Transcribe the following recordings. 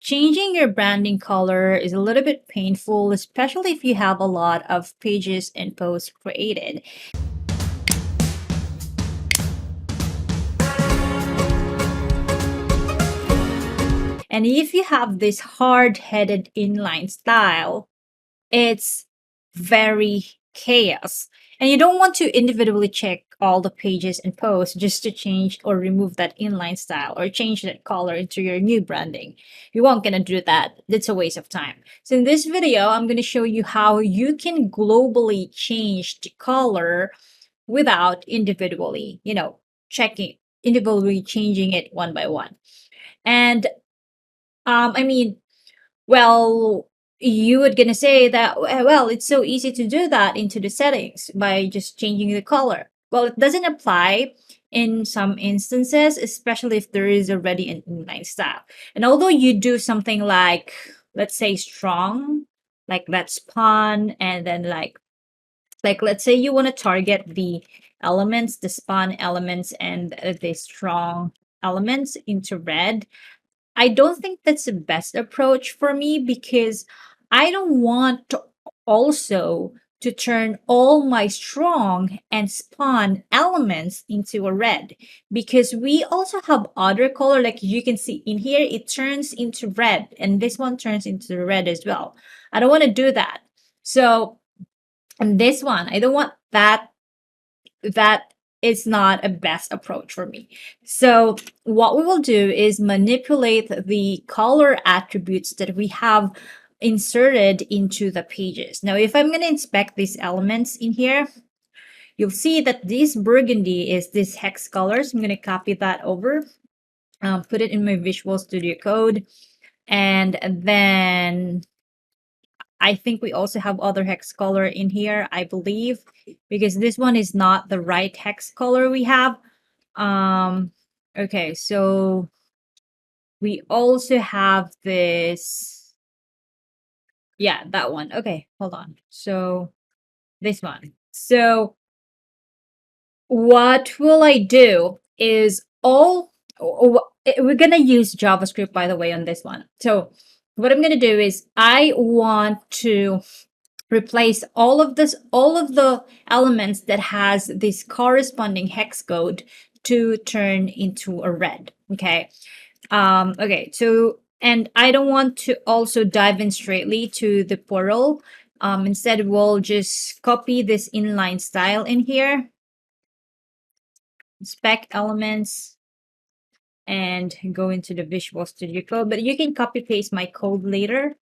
changing your branding color is a little bit painful, especially if you have a lot of pages and posts created. And if you have this hard-headed inline style, it's very chaos. And you don't want to individually check all the pages and posts just to change or remove that inline style or change that color into your new branding. You won't gonna do that. It's a waste of time. So in this video, I'm gonna show you how you can globally change the color without individually, individually changing it one by one. And I mean, well, you were gonna say that, well, it's so easy to do that into the settings by just changing the color. Well, it doesn't apply in some instances, especially if there is already an inline style. And although you do something like, let's say strong, like let's spawn, and then like let's say you want to target the elements, the spawn elements and the strong elements into red. I don't think that's the best approach for me because I don't want to also to turn all my strong and spawn elements into a red, because we also have other color, like you can see in here it turns into red and this one turns into red as well. I don't want to do that. So, and this one, I don't want that. That is not a best approach for me. So what we will do is manipulate the color attributes that we have inserted into the pages. Now, if I'm going to inspect these elements in here, you'll see that this burgundy is this hex color. So I'm going to copy that over, put it in my Visual Studio Code, and then I think we also have other hex color in here, I believe, because this one is not the right hex color we have. Okay, so we also have this. Yeah, that one. Okay, hold on. So this one. So what will I do is we're going to use JavaScript, by the way, on this one. So what I'm going to do is I want to replace all of the elements that has this corresponding hex code to turn into a red. Okay. Okay. So, and I don't want to also dive in straightly to the portal. Instead, we'll just copy this inline style in here, spec elements, and go into the Visual Studio Code. But you can copy paste my code later.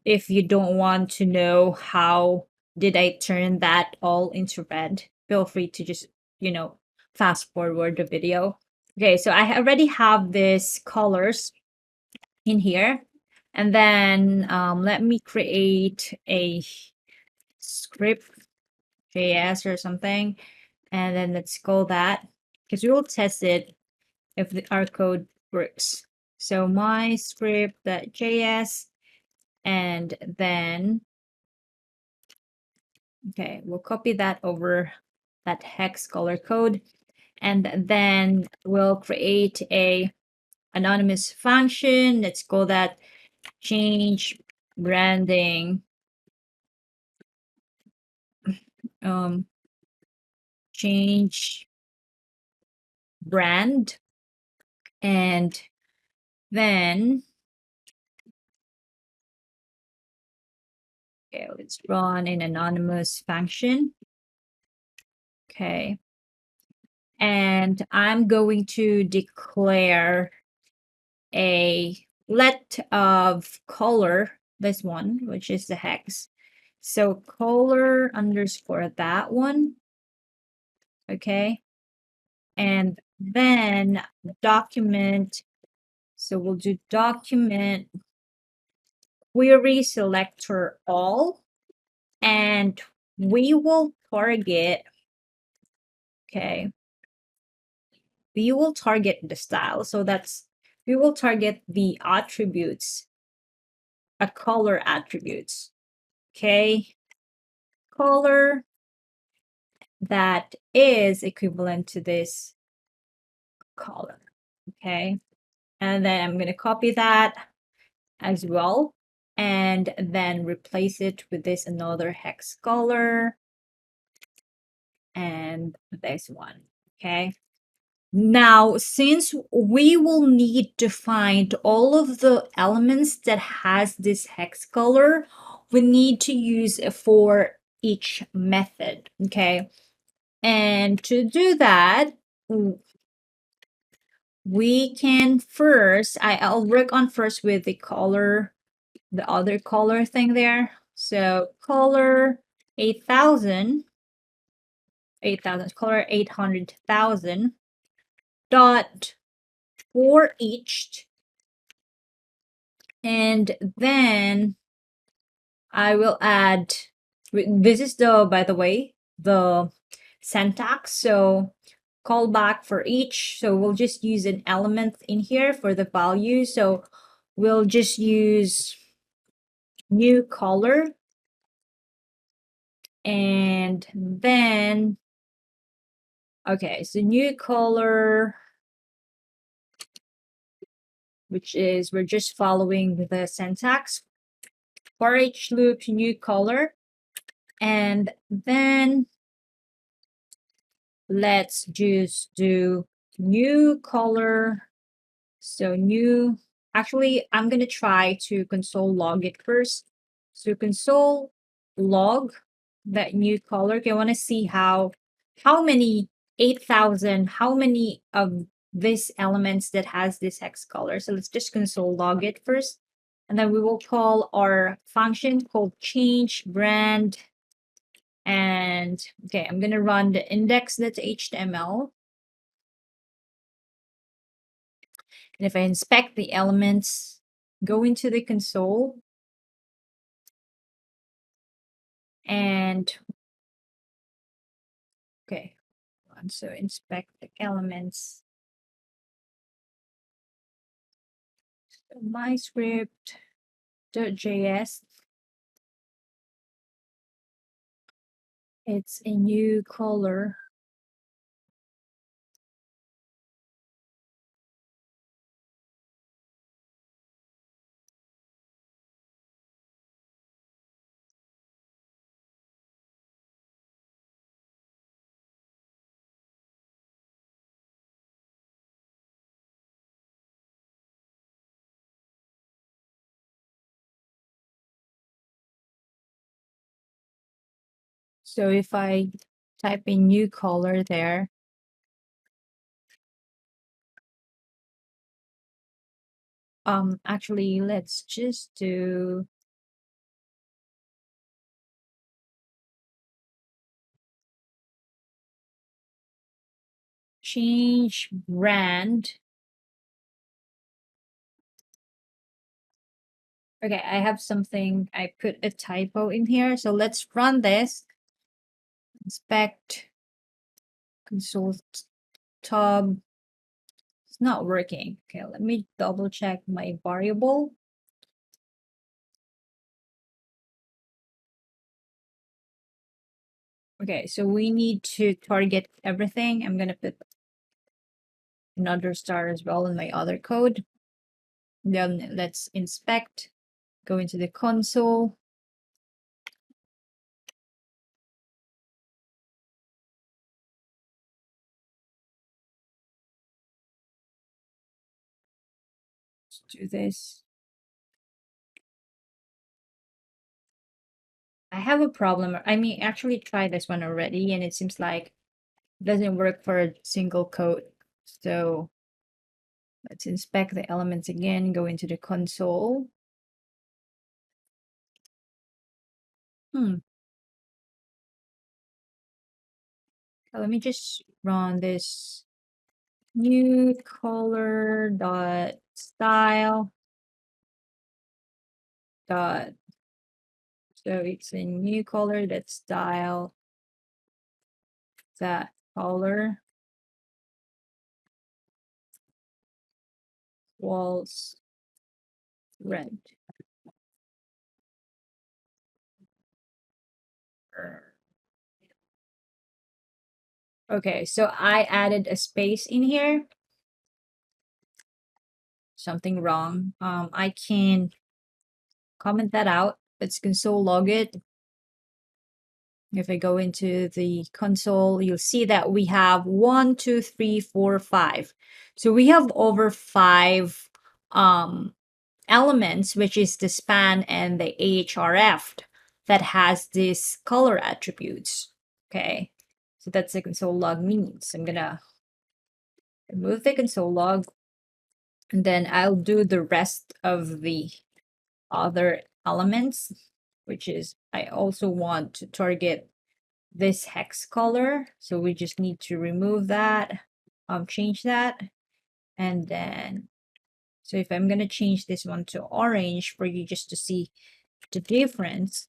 If you don't want to know how did I turn that all into red, feel free to just, fast forward the video. Okay, so I already have this colors in here. And then let me create a script, JS or something. And then let's call that, because we will test it if our code works. So my script.js, and then, okay, we'll copy that over that hex color code, and then we'll create a anonymous function. Let's call that change branding, change brand, and then, okay, let's run an anonymous function. Okay. And I'm going to declare a let of color, this one, which is the hex. So color underscore that one. Okay. And then document. So we'll do document query selector all. And we will target, okay, we will target the style. So we will target the attributes, color attributes. Okay, color that is equivalent to this color. Okay, and then I'm going to copy that. as well, and then replace it with this another hex color and this one. Okay. Now, since we will need to find all of the elements that has this hex color, we need to use a for each method. Okay. And to do that, we can first, I'll work on first with the color, the other color thing there. So color 8,000, color 800,000 dot for each. And then I will add, this is the, by the way, the syntax. So callback for each. So we'll just use an element in here for the value. So we'll just use new color. And then, okay, so new color, which is, we're just following the syntax for each loop, new color. And then let's just do new color. So new, actually, I'm going to try to console log it first. So console log that new color. Okay, I want to see how many 8,000, how many of these elements that has this hex color. So let's just console log it first. And then we will call our function called change brand. And okay, I'm going to run the index.html. And if I inspect the elements, go into the console, and okay, so inspect the elements. So my script.js, it's a new color. So if I type in new color there, actually, let's just do change brand. Okay, I have something, I put a typo in here. So let's run this. Inspect console tab. It's not working. Okay, let me double check my variable. Okay, so we need to target everything. I'm gonna put another star as well in my other code. Then let's inspect, go into the console. Let's do this. I have a problem. I mean, actually try this one already, and it seems like it doesn't work for a single code. So let's inspect the elements again, go into the console. Let me just run this new color dot style dot, so it's a new color dot style that color walls red. Okay, so I added a space in here. Something wrong. I can comment that out. Let's console log it. If I go into the console, you'll see that we have 1, 2, 3, 4, 5. So we have over 5 elements, which is the span and the ahref that has these color attributes. Okay, so that's the console log means. I'm gonna remove the console log, and then I'll do the rest of the other elements, which is I also want to target this hex color. So we just need to remove that, change that. And then, so if I'm going to change this one to orange for you just to see the difference,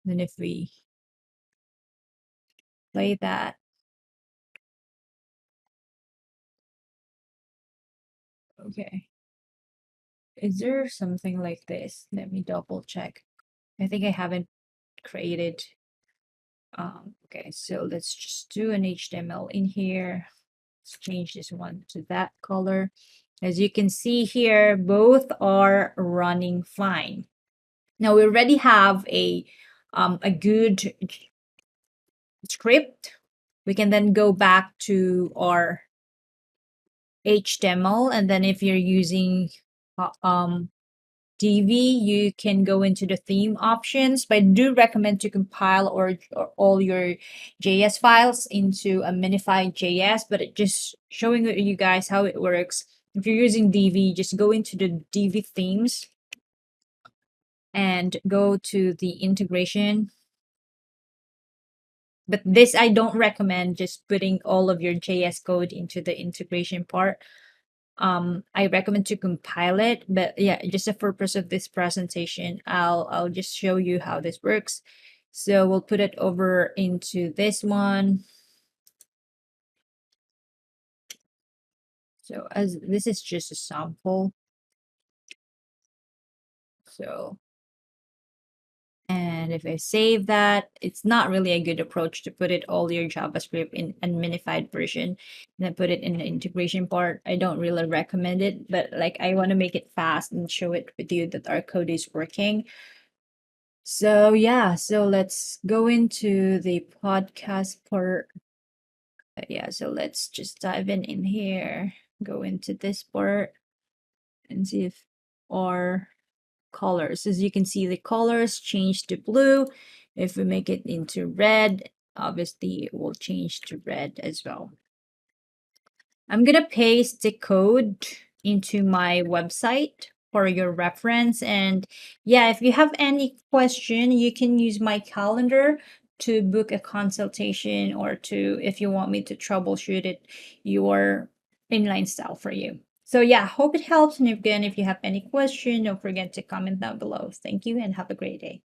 then if we play that, okay. Is there something like this? Let me double check. I think I haven't created. Okay, so let's just do an HTML in here. Let's change this one to that color. As you can see here, both are running fine. Now we already have a good script. We can then go back to our HTML, and then if you're using DV, you can go into the theme options, but I do recommend to compile or all your JS files into a minified JS, but it just showing you guys how it works. If you're using DV, just go into the DV themes and go to the integration. But this, I don't recommend just putting all of your JS code into the integration part. I recommend to compile it, but yeah, just for purpose of this presentation, I'll just show you how this works. So we'll put it over into this one. So as this is just a sample. So, and if I save that, it's not really a good approach to put it all your JavaScript in a minified version and then put it in the integration part. I don't really recommend it, but like I want to make it fast and show it with you that our code is working. So yeah, so let's go into the podcast part. Yeah, so let's just dive in here, go into this part and see if our colors, as you can see, the colors change to blue. If we make it into red, obviously it will change to red as well. I'm gonna paste the code into my website for your reference. And yeah, if you have any question, you can use my calendar to book a consultation, or to, if you want me to troubleshoot it, your inline style for you. So yeah, hope it helps. And again, if you have any question, don't forget to comment down below. Thank you and have a great day.